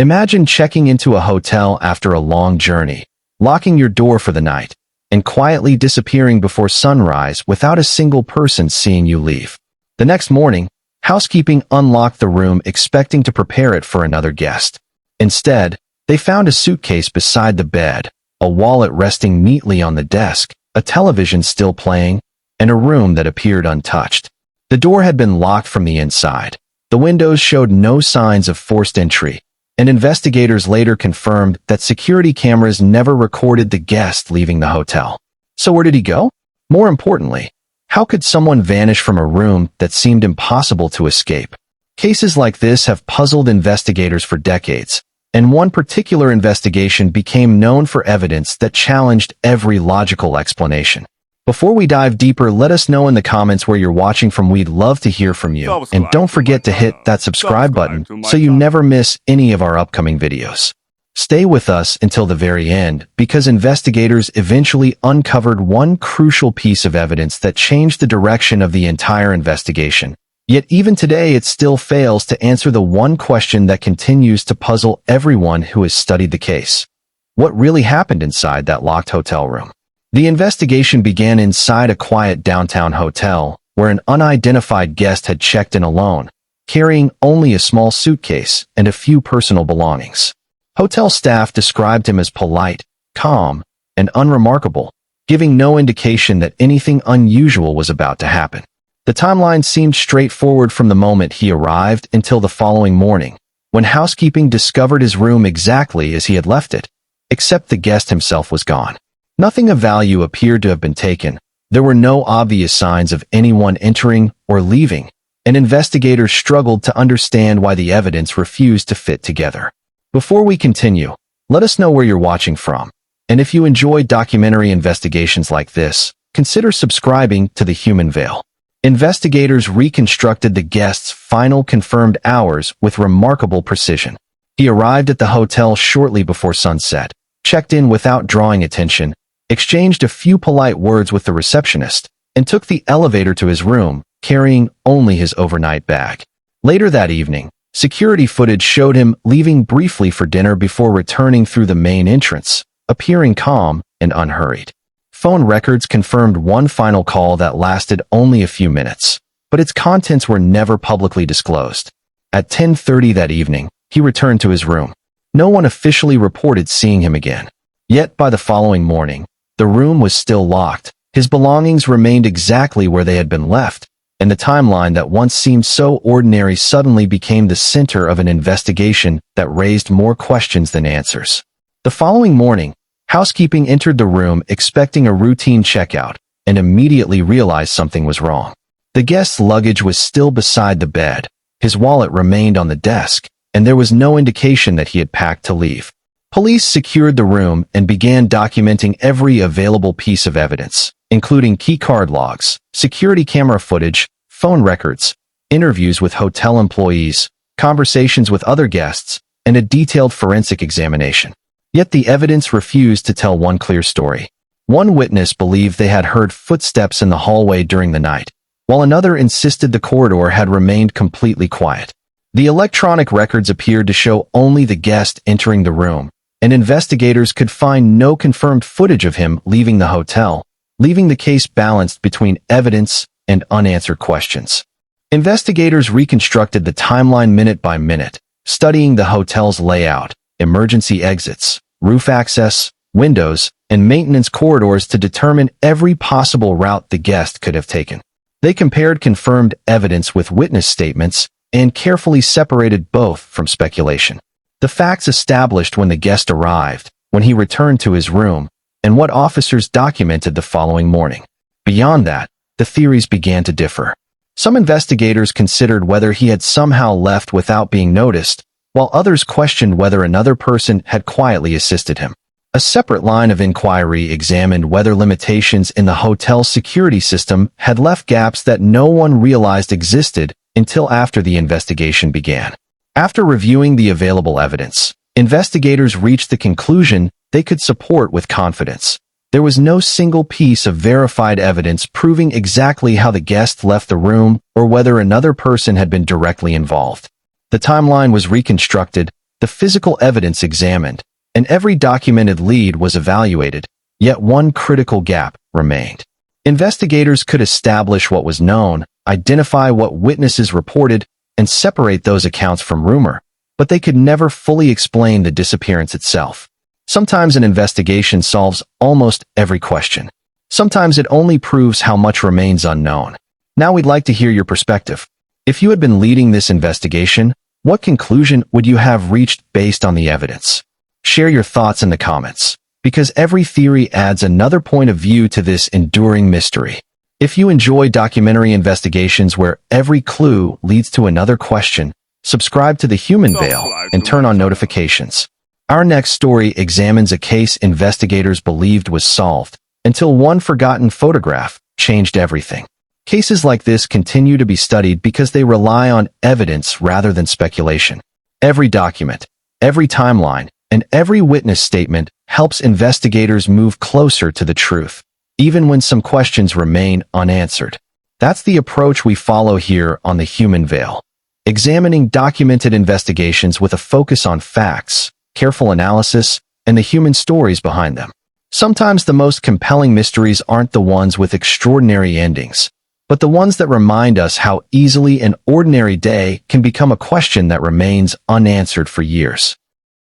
Imagine checking into a hotel after a long journey, locking your door for the night, and quietly disappearing before sunrise without a single person seeing you leave. The next morning, housekeeping unlocked the room expecting to prepare it for another guest. Instead, they found a suitcase beside the bed, a wallet resting neatly on the desk, a television still playing, and a room that appeared untouched. The door had been locked from the inside. The windows showed no signs of forced entry, and investigators later confirmed that security cameras never recorded the guest leaving the hotel. So where did he go? More importantly, how could someone vanish from a room that seemed impossible to escape? Cases like this have puzzled investigators for decades, and one particular investigation became known for evidence that challenged every logical explanation. Before we dive deeper, let us know in the comments where you're watching from. We'd love to hear from you. And don't forget to hit that subscribe button so you never miss any of our upcoming videos. Stay with us until the very end, because investigators eventually uncovered one crucial piece of evidence that changed the direction of the entire investigation. Yet even today, it still fails to answer the one question that continues to puzzle everyone who has studied the case. What really happened inside that locked hotel room? The investigation began inside a quiet downtown hotel, where an unidentified guest had checked in alone, carrying only a small suitcase and a few personal belongings. Hotel staff described him as polite, calm, and unremarkable, giving no indication that anything unusual was about to happen. The timeline seemed straightforward from the moment he arrived until the following morning, when housekeeping discovered his room exactly as he had left it, except the guest himself was gone. Nothing of value appeared to have been taken. There were no obvious signs of anyone entering or leaving, and investigators struggled to understand why the evidence refused to fit together. Before we continue, let us know where you're watching from, and if you enjoy documentary investigations like this, consider subscribing to The Human Veil. Investigators reconstructed the guest's final confirmed hours with remarkable precision. He arrived at the hotel shortly before sunset, checked in without drawing attention, exchanged a few polite words with the receptionist, and took the elevator to his room, carrying only his overnight bag. Later that evening, security footage showed him leaving briefly for dinner before returning through the main entrance, appearing calm and unhurried. Phone records confirmed one final call that lasted only a few minutes, but its contents were never publicly disclosed. At 10:30 that evening, he returned to his room. No one officially reported seeing him again. Yet by the following morning, the room was still locked, his belongings remained exactly where they had been left, and the timeline that once seemed so ordinary suddenly became the center of an investigation that raised more questions than answers. The following morning, housekeeping entered the room expecting a routine checkout, and immediately realized something was wrong. The guest's luggage was still beside the bed, his wallet remained on the desk, and there was no indication that he had packed to leave. Police secured the room and began documenting every available piece of evidence, including keycard logs, security camera footage, phone records, interviews with hotel employees, conversations with other guests, and a detailed forensic examination. Yet the evidence refused to tell one clear story. One witness believed they had heard footsteps in the hallway during the night, while another insisted the corridor had remained completely quiet. The electronic records appeared to show only the guest entering the room, and investigators could find no confirmed footage of him leaving the hotel, leaving the case balanced between evidence and unanswered questions. Investigators reconstructed the timeline minute by minute, studying the hotel's layout, emergency exits, roof access, windows, and maintenance corridors to determine every possible route the guest could have taken. They compared confirmed evidence with witness statements and carefully separated both from speculation. The facts established when the guest arrived, when he returned to his room, and what officers documented the following morning. Beyond that, the theories began to differ. Some investigators considered whether he had somehow left without being noticed, while others questioned whether another person had quietly assisted him. A separate line of inquiry examined whether limitations in the hotel's security system had left gaps that no one realized existed until after the investigation began. After reviewing the available evidence, investigators reached the conclusion they could support with confidence. There was no single piece of verified evidence proving exactly how the guest left the room or whether another person had been directly involved. The timeline was reconstructed, the physical evidence examined, and every documented lead was evaluated, yet one critical gap remained. Investigators could establish what was known, identify what witnesses reported, and separate those accounts from rumor, but they could never fully explain the disappearance itself. Sometimes an investigation solves almost every question. Sometimes it only proves how much remains unknown. Now we'd like to hear your perspective. If you had been leading this investigation, what conclusion would you have reached based on the evidence? Share your thoughts in the comments, because every theory adds another point of view to this enduring mystery. If you enjoy documentary investigations where every clue leads to another question, subscribe to The Human Veil and turn on notifications. Our next story examines a case investigators believed was solved, until one forgotten photograph changed everything. Cases like this continue to be studied because they rely on evidence rather than speculation. Every document, every timeline, and every witness statement helps investigators move closer to the truth, even when some questions remain unanswered. That's the approach we follow here on The Human Veil, examining documented investigations with a focus on facts, careful analysis, and the human stories behind them. Sometimes the most compelling mysteries aren't the ones with extraordinary endings, but the ones that remind us how easily an ordinary day can become a question that remains unanswered for years.